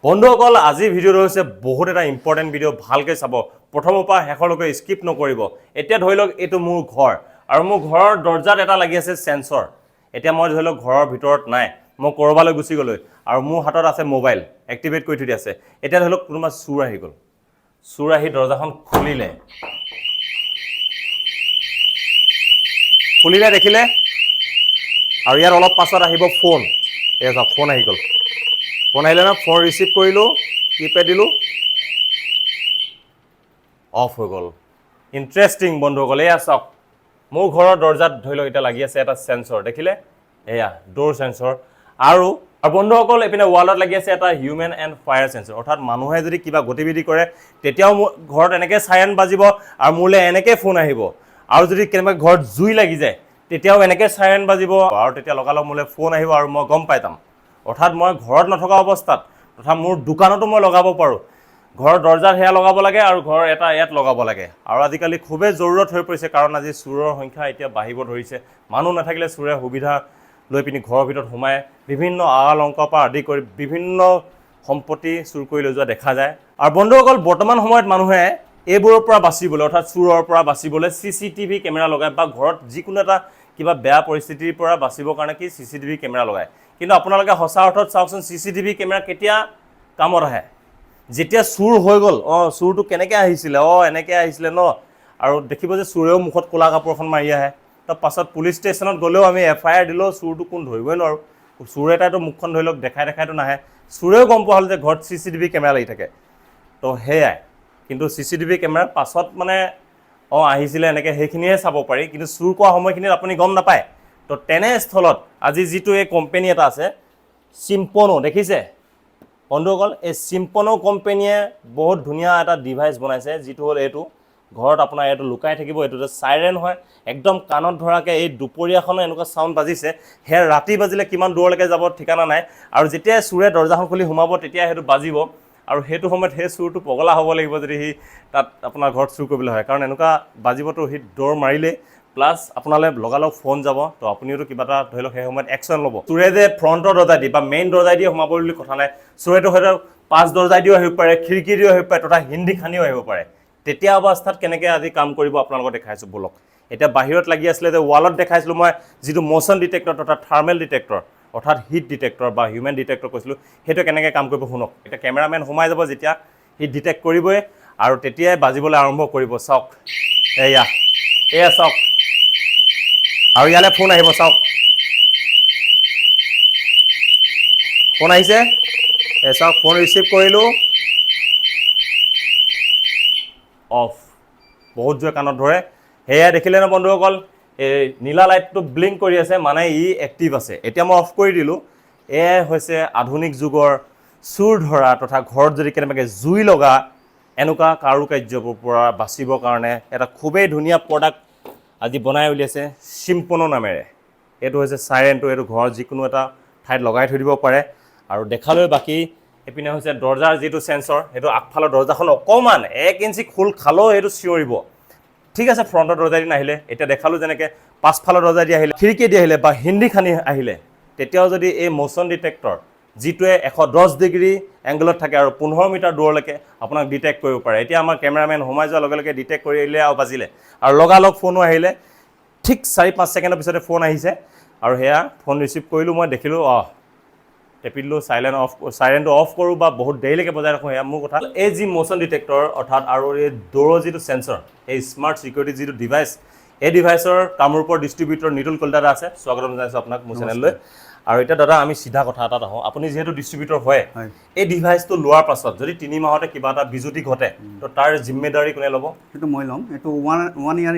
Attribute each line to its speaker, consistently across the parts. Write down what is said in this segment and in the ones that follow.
Speaker 1: বন্ধুসকল আজি ভিডিঅ'টো হৈছে বহুত এটা ইম্পৰ্টেণ্ট ভিডিঅ' ভালকৈ চাব প্ৰথমৰ পৰা শেষলৈকে স্কিপ নকৰিব এতিয়া ধৰি লওক এইটো মোৰ ঘৰ আৰু মোৰ ঘৰৰ দৰ্জাত এটা লাগি আছে সেন্সৰ এতিয়া মই ধৰি লওক ঘৰৰ ভিতৰত নাই মই কৰবালৈ গুচি গ'লৈ আৰু মোৰ হাতত আছে মোবাইল এক্টিভেট কৰি থৈ আছে এতিয়া ধৰি লওক কোনোবা চুৰ আহি গ'ল চুৰ আহি দৰ্জাখন খুলিলে দেখিলে আৰু ইয়াৰ অলপ পাছত আহিব ফোন এয়া চাওক ফোন আহি গ'ল ফোন আহিলে না ফোন ৰিচিভ কৰিলোঁ কিপেড দিলোঁ অফ হৈ গ'ল ইণ্টাৰেষ্টিং বন্ধুসকল এয়া চাওক মোৰ ঘৰৰ দৰ্জাত ধৰি লওক এতিয়া লাগি আছে এটা সেন্সৰ দেখিলে এয়া ডোৰ সেন্সৰ আৰু বন্ধুসকল এপিনে ৱালত লাগি আছে এটা হিউমেন এণ্ড ফায়াৰ সেন্সৰ অৰ্থাৎ মানুহে যদি কিবা গতিবিধি কৰে তেতিয়াও ঘৰত এনেকৈ চাইৰেন বাজিব আৰু মোলৈ এনেকৈ ফোন আহিব আৰু যদি কেনেবা ঘৰত জুই লাগি যায় তেতিয়াও এনেকৈ চাইৰেন বাজিব আৰু তেতিয়া লগালগ মোলৈ ফোন আহিব আৰু মই গম পাই যাম অৰ্থাৎ মই ঘৰত নথকা অৱস্থাত তথা মোৰ দোকানতো মই লগাব পাৰোঁ ঘৰৰ দৰ্জাত হেয়া লগাব লাগে আৰু ঘৰ এটা ইয়াত লগাব লাগে আৰু আজিকালি খুবেই জৰুৰত হৈ পৰিছে কাৰণ আজি চুৰৰ সংখ্যা এতিয়া বাঢ়িব ধৰিছে মানুহ নাথাকিলে চুৰে সুবিধা লৈ পিনি ঘৰৰ ভিতৰত সোমাই বিভিন্ন অলংকাৰ পৰা আদি কৰি বিভিন্ন সম্পত্তি চুৰ কৰি লৈ যোৱা দেখা যায় আৰু বন্ধুসকল বৰ্তমান সময়ত মানুহে এইবোৰৰ পৰা বাচিবলৈ অৰ্থাৎ চুৰৰ পৰা বাচিবলৈ চিচিটিভি কেমেৰা লগায় বা ঘৰত যিকোনো এটা কিবা বেয়া পৰিস্থিতিৰ পৰা বাচিবৰ কাৰণে কি চিচিটিভি কেমেৰা লগায় কিন্তু আপোনালোকে সঁচা অৰ্থত চাওকচোন চিচিটিভি কেমেৰা কেতিয়া কামত আহে যেতিয়া চুৰ হৈ গ'ল চুৰটো কেনেকৈ আহিছিলে এনেকৈ আহিছিলে ন আৰু দেখিব যে চুৰেও মুখত ক'লা কাপোৰ এখন মাৰি আহে তাৰ পাছত পুলিচ ষ্টেচনত গ'লেও আমি FIR দিলেও চুৰটো কোন ধৰিবই নোৱাৰোঁ চুৰ এটাইতো মুখখন ধৰি লওক দেখাইতো নাহে চুৰেও গম পোৱা হ'ল যে ঘৰত চিচিটিভি কেমেৰা লাগি থাকে তো সেয়াই কিন্তু চিচিটিভি কেমেৰাৰ পাছত মানে আহিছিলে এনেকৈ সেইখিনিহে চাব পাৰি কিন্তু চুৰ কৰা সময়খিনিত আপুনি গম নাপায় তো তেনেস্থলত আজি যিটো এই কোম্পানী এটা আছে চিম্পনো দেখিছে বন্ধুসকল এই চিম্পনো কোম্পানীয়ে বহুত ধুনীয়া এটা ডিভাইচ বনাইছে যিটো হ'ল এইটো ঘৰত আপোনাৰ এইটো লুকাই থাকিব এইটো চাইৰেন হয় একদম কাণত ধৰাকৈ এই দুপৰীয়াখনো এনেকুৱা চাউণ্ড বাজিছে সেয়া ৰাতি বাজিলে কিমান দূৰলৈকে যাব ঠিকানা নাই আৰু যেতিয়া চুৰে দৰ্জাখন খুলি সোমাব তেতিয়া সেইটো বাজিব আৰু সেইটো সময়ত সেই চুৰটো পগলা হ'ব লাগিব যদি সি তাত আপোনাৰ ঘৰত চুৰ কৰিবলৈ হয় কাৰণ এনেকুৱা বাজিবতো সি দৌৰ মাৰিলে প্লাছ আপোনালৈ লগালগ ফোন যাব তো আপুনিওতো কিবা এটা ধৰি লওক সেই সময়ত একশ্যন ল'ব চুৰে যে ফ্ৰণ্টৰ দৰ্জাই দি বা মেইন দৰ্জাই দিয়ে সোমাব বুলি কথা নাই চুৰেটো হয়তো পাঁচ দৰ্জাই দিও আহিব পাৰে খিৰিকী দিও আহিব পাৰে তথা হিন্দী খানিও আহিব পাৰে তেতিয়া অৱস্থাত কেনেকৈ আজি কাম কৰিব আপোনালোকক দেখাইছোঁ বলক এতিয়া বাহিৰত লাগি আছিলে যে ৱালত দেখাইছিলোঁ মই যিটো ম'শ্যন ডিটেক্টৰ তথা থাৰ্মেল ডিটেক্টৰ অৰ্থাৎ হিট ডিটেক্টৰ বা হিউমেন ডিটেক্টৰ কৈছিলোঁ সেইটো কেনেকৈ কাম কৰিব শুনক এতিয়া কেমেৰামেন সোমাই যাব যেতিয়া সি ডিটেক্ট কৰিবই আৰু তেতিয়াই বাজিবলৈ আৰম্ভ কৰিব চাওক এয়া চাওক আৰু ইয়ালৈ ফোন আহিব চাওক ফোন আহিছে চাওক ফোন ৰিচিভ কৰিলোঁ অফ বহুত জোৰে কাণত ধৰে সেয়াই দেখিলে ন বন্ধুসকল এই নীলা লাইটটো ব্লিংক কৰি আছে মানে ই এক্টিভ আছে এতিয়া মই অফ কৰি দিলোঁ এয়াই হৈছে আধুনিক যুগৰ চুৰ ধৰা তথা ঘৰত যদি কেনেবাকৈ জুই লগা এনেকুৱা কাৰুকাৰ্যৰ পৰা বাচিবৰ কাৰণে এটা খুবেই ধুনীয়া প্ৰডাক্ট আজি বনাই উলিয়াইছে চিম্পনো নামেৰে এইটো হৈছে চাইৰেনটো এইটো ঘৰৰ যিকোনো এটা ঠাইত লগাই থৈ দিব পাৰে আৰু দেখালৈ বাকী এপিনে হৈছে দৰ্জাৰ যিটো সেন্সৰ সেইটো আগফালৰ দৰ্জাখন অকণমান 1 ইঞ্চি খোল খালেও সেইটো চিঞৰিব ঠিক আছে ফ্ৰণ্টৰ দৰ্জাই দি নাহিলে এতিয়া দেখালোঁ যেনেকৈ পাছফালৰ দৰ্জাই দি আহিলে খিৰিকী দি আহিলে বা হিন্দী খানি আহিলে তেতিয়াও যদি এই ম'শ্যন ডিটেক্টৰ যিটোৱে 110 ডিগ্ৰী এংগলত থাকে আৰু 15 মিটাৰ দূৰলৈকে আপোনাক ডিটেক্ট কৰিব পাৰে এতিয়া আমাৰ কেমেৰামেন সোমাই যোৱাৰ লগে লগে ডিটেক্ট কৰি আহিলে আৰু বাজিলে আৰু লগালগ ফোনো আহিলে ঠিক 4-5 ছেকেণ্ডৰ পিছতে ফোন আহিছে আৰু সেয়া ফোন ৰিচিভ কৰিলোঁ মই দেখিলোঁ টেপিলোঁ চাইৰেনটো অফ কৰোঁ বা বহুত দেৰিলৈকে বজাই ৰাখোঁ সেয়া মোৰ কথা এই যি ম'শ্যন ডিটেক্টৰ অৰ্থাৎ আৰু এই ডোৰৰ যিটো সেন্সৰ এই স্মাৰ্ট ছিকিউৰিটি যিটো ডিভাইচ এই ডিভাইচৰ কামৰূপৰ ডিষ্ট্ৰিবিউটৰ নিতুল কলিতা আছে স্বাগতম জনাইছোঁ আপোনাক মোৰ চেনেললৈ আৰু এতিয়া দাদা আমি চিধা কথা এটাত আহোঁ আপুনি যিহেতু ডিষ্ট্ৰিবিউটৰ হয় এই ডিভাইচটো লোৱাৰ পাছত যদি 3 মাহতে কিবা এটা বিজুতি ঘটে তো তাৰ জিম্মেদাৰী কোনে ল'ব
Speaker 2: সেইটো মই ল'ম এইটো 1 ইয়াৰ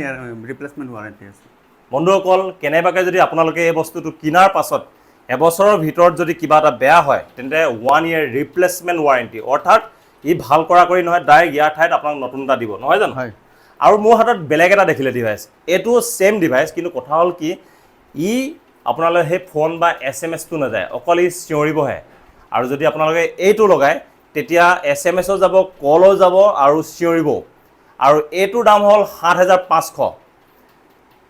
Speaker 2: ৰিপ্লেচমেণ্ট ৱাৰেণ্টি আছে
Speaker 1: বন্ধুসকল কেনেবাকৈ যদি আপোনালোকে এই বস্তুটো কিনাৰ পাছত এবছৰৰ ভিতৰত যদি কিবা এটা বেয়া হয় তেন্তে 1 ইয়াৰ ৰিপ্লেচমেণ্ট ৱাৰেণ্টি অৰ্থাৎ ই ভাল কৰা কৰি নহয় ডাইৰেক্ট ইয়াৰ ঠাইত আপোনাক নতুন এটা দিব নহয় জানো আৰু মোৰ হাতত বেলেগ এটা দেখিলে ডিভাইচ এইটো ছেম ডিভাইচ কিন্তু কথা হ'ল কি ই আপোনালোকে সেই ফোন বা SMS-টো নাযায় অকল ই চিঞৰিবহে আৰু যদি আপোনালোকে এইটো লগায় তেতিয়া SMS-ও যাব কলো যাব আৰু চিঞৰিব আৰু এইটোৰ দাম হ'ল 7,500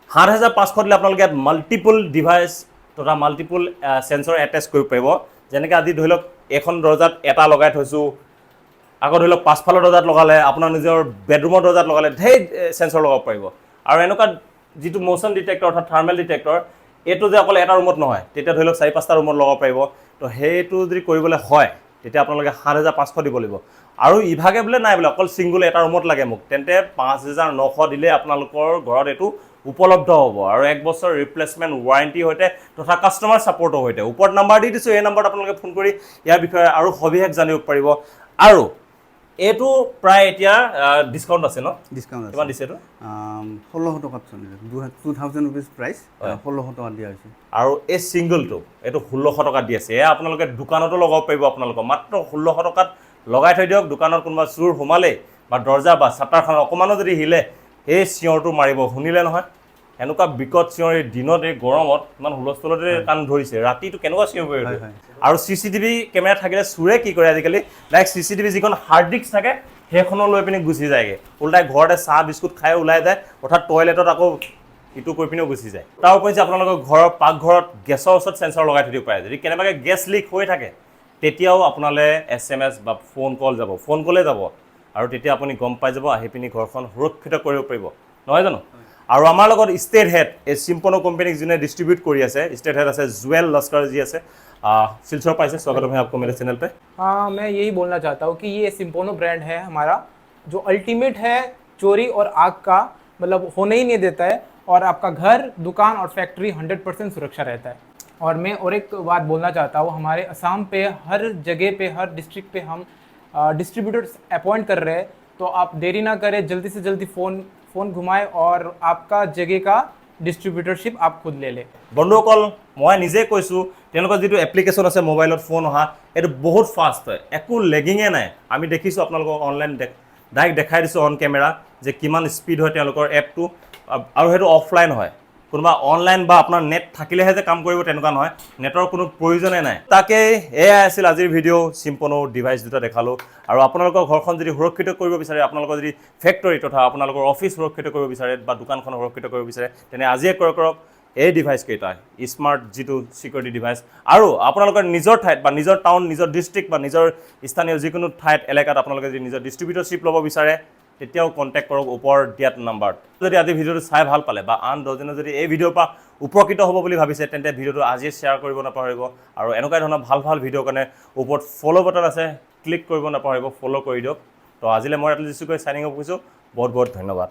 Speaker 1: 7,500 দিলে আপোনালোকে ইয়াত মাল্টিপল ডিভাইচ তথা মাল্টিপল সেন্সৰ এটেচ কৰিব পাৰিব যেনেকৈ আজি ধৰি লওক এখন দৰ্জাত এটা লগাই থৈছোঁ আকৌ ধৰি লওক পাছফালৰ দৰ্জাত লগালে আপোনাৰ নিজৰ বেডৰুমৰ দৰ্জাত লগালে ঢেৰ সেন্সৰ লগাব পাৰিব আৰু এনেকুৱা যিটো মোশন ডিটেক্টৰ অৰ্থাৎ থাৰ্মেল ডিটেক্টৰ এইটো যে অকল এটা ৰুমত নহয় তেতিয়া ধৰি লওক 4-5টা ৰুমত লগাব পাৰিব তো সেইটো যদি কৰিবলৈ হয় তেতিয়া আপোনালোকে 7500 দিব লাগিব আৰু ইভাগে বোলে নাই বোলে অকল সিঙ্গল এটা ৰুমত লাগে মোক তেন্তে 5900 দিলে আপোনালোকৰ ঘৰত এইটো উপলব্ধ হ'ব আৰু 1 বছৰ ৰিপ্লেসমেন্ট ওয়াৰেন্টি হৈতে তথা কাস্টমাৰ সাপোৰ্টৰ হৈতে ওপৰত নাম্বাৰ দি দিছো এই নাম্বাৰত আপোনালোকে ফোন কৰি ইয়াৰ বিষয়ে আৰু সবিশেষ জানিব পাৰিব আৰু এইটো প্ৰায় এতিয়া ডিসকাউন্ট আছে ন
Speaker 2: ডিসকাউন্ট আছে
Speaker 1: কিমান দিছে এইটো
Speaker 2: 1600 টকাত চলিছে 2000 रुपीस প্ৰাইস 1600 টকা দিয়া হৈছে
Speaker 1: আৰু এই সিঙ্গলটো এইটো 1600 টকা দি আছে এয়া আপোনালোকে দোকানতো লগাব পাৰিব আপোনালোকৰ মাত্ৰ 1600 টকাত লগাই থৈ দিয়ক দোকানত কোনোবা চুৰ সোমালে বা দৰ্জা বা ছাটাৰখন অকমানো যদি হিলে এই চিঞৰটো মাৰিব শুনিলে নহয় এনেকুৱা বিকট চিঞৰ এই দিনত এই গৰমত ইমান হুলস্থুলতে কাণ ধৰিছে ৰাতিটো কেনেকুৱা চিঞৰ কৰি আৰু সিসিটিভি কেমেৰা থাকিলে চুৰে কি কৰে আজিকালি ডাইৰেক্ট সিসিটিভি যিখন হাৰ্ড ডিস্ক থাকে সেইখনো লৈ পিনে গুচি যায়গে উল্টাই ঘৰতে চাহ বিস্কুট খাই ওলাই যায় অৰ্থাৎ টয়লেটত আকৌ ইটো কৰি পিনেও গুচি যায় তাৰ উপৰি আপোনালোকৰ ঘৰৰ পাকঘৰত গেছৰ ওচৰত সেন্সৰ লগাই থৈ দিব পাৰে যদি কেনেবাকে গেছ লিক হৈ থাকে তেতিয়াও আপোনালে SMS বা ফোন কল যাব ফোন কলে যাব আৰু তেতিয়া আপুনি গম পাই যাব আহি পিনি ঘৰখন সুৰক্ষিত কৰিব পাৰিব নহয় জানো আৰু আমাৰ লগত ষ্টেট হেড এই সিম্পনো কোম্পানী যিনে ডিস্ট্ৰিবিউট কৰি আছে ষ্টেট হেড আছে জুৱেল লস্কৰ जी আছে सिलचर पाइसे स्वागत है आपको मेरे चैनल पे
Speaker 3: हाँ मैं यही बोलना चाहता हूँ कि ये सिम्पोनो ब्रांड है हमारा जो अल्टीमेट है चोरी और आग का मतलब होने ही नहीं देता है और आपका घर दुकान और फैक्ट्री 100% सुरक्षा रहता है और मैं और एक बात बोलना चाहता हूँ हमारे असम पे हर जगह पे हर डिस्ट्रिक्ट पे हम डिस्ट्रीब्यूटर्स अपॉइंट कर रहे हैं तो आप देरी ना करें जल्दी से जल्दी फ़ोन घुमाएं और आपका जगह का डिस्ट्रीब्यूटरशिप आप खुद ले लें
Speaker 1: বন্ধুসকল মই নিজে কৈছোঁ তেওঁলোকৰ যিটো এপ্লিকেশ্যন আছে মোবাইলত ফোন অহা এইটো বহুত ফাষ্ট হয় একো লেগিঙে নাই আমি দেখিছোঁ আপোনালোকক অনলাইন ডাইৰেক্ট দেখাই দিছোঁ অন কেমেৰা যে কিমান স্পীড হয় তেওঁলোকৰ এপটো আৰু সেইটো অফলাইন হয় কোনোবা অনলাইন বা আপোনাৰ নেট থাকিলেহে যে কাম কৰিব তেনেকুৱা নহয় নেটৰ কোনো প্ৰয়োজনে নাই তাকে এয়া আছিল আজিৰ ভিডিঅ' সিম্পনো ডিভাইচ দুটা দেখালোঁ আৰু আপোনালোকৰ ঘৰখন যদি সুৰক্ষিত কৰিব বিচাৰে আপোনালোকৰ যদি ফেক্টৰী তথা আপোনালোকৰ অফিচ সুৰক্ষিত কৰিব বিচাৰে বা দোকানখন সুৰক্ষিত কৰিব বিচাৰে তেনে আজিয়ে ক্ৰয় কৰক এই ডিভাইচ কেইটা স্মাৰ্ট যিটো সিকিউৰিটি ডিভাইচ আৰু আপোনালোকৰ নিজৰ ঠাইত বা নিজৰ টাউন নিজৰ ডিস্ট্ৰিক্ট বা নিজৰ স্থানীয় যিকোনো ঠাইত এলেকাত আপোনালোকে যদি নিজৰ ডিস্ট্ৰিবিউটৰশ্বিপ ল'ব বিচাৰে তেতিয়াও কন্টেক্ট কৰক ওপৰ দিয়াত নাম্বাৰত যদি আজি ভিডিঅ'টো চাই ভাল পালে বা আন দহজনে যদি এই ভিডিঅ'ৰ পৰা উপকৃত হ'ব বুলি ভাবিছে তেন্তে ভিডিঅ'টো আজিয়ে শ্বেয়াৰ কৰিব নাপাহৰিব আৰু এনেকুৱা ধৰণৰ ভাল ভাল ভিডিঅ'ৰ কাৰণে ওপৰত ফ'ল' বাটন আছে ক্লিক কৰিব নাপাহৰিব ফ'ল' কৰি দিয়ক তো আজিলৈ মই এটলিষ্ট কৈ চাইনিং অফ কৰিছোঁ বহুত বহুত ধন্যবাদ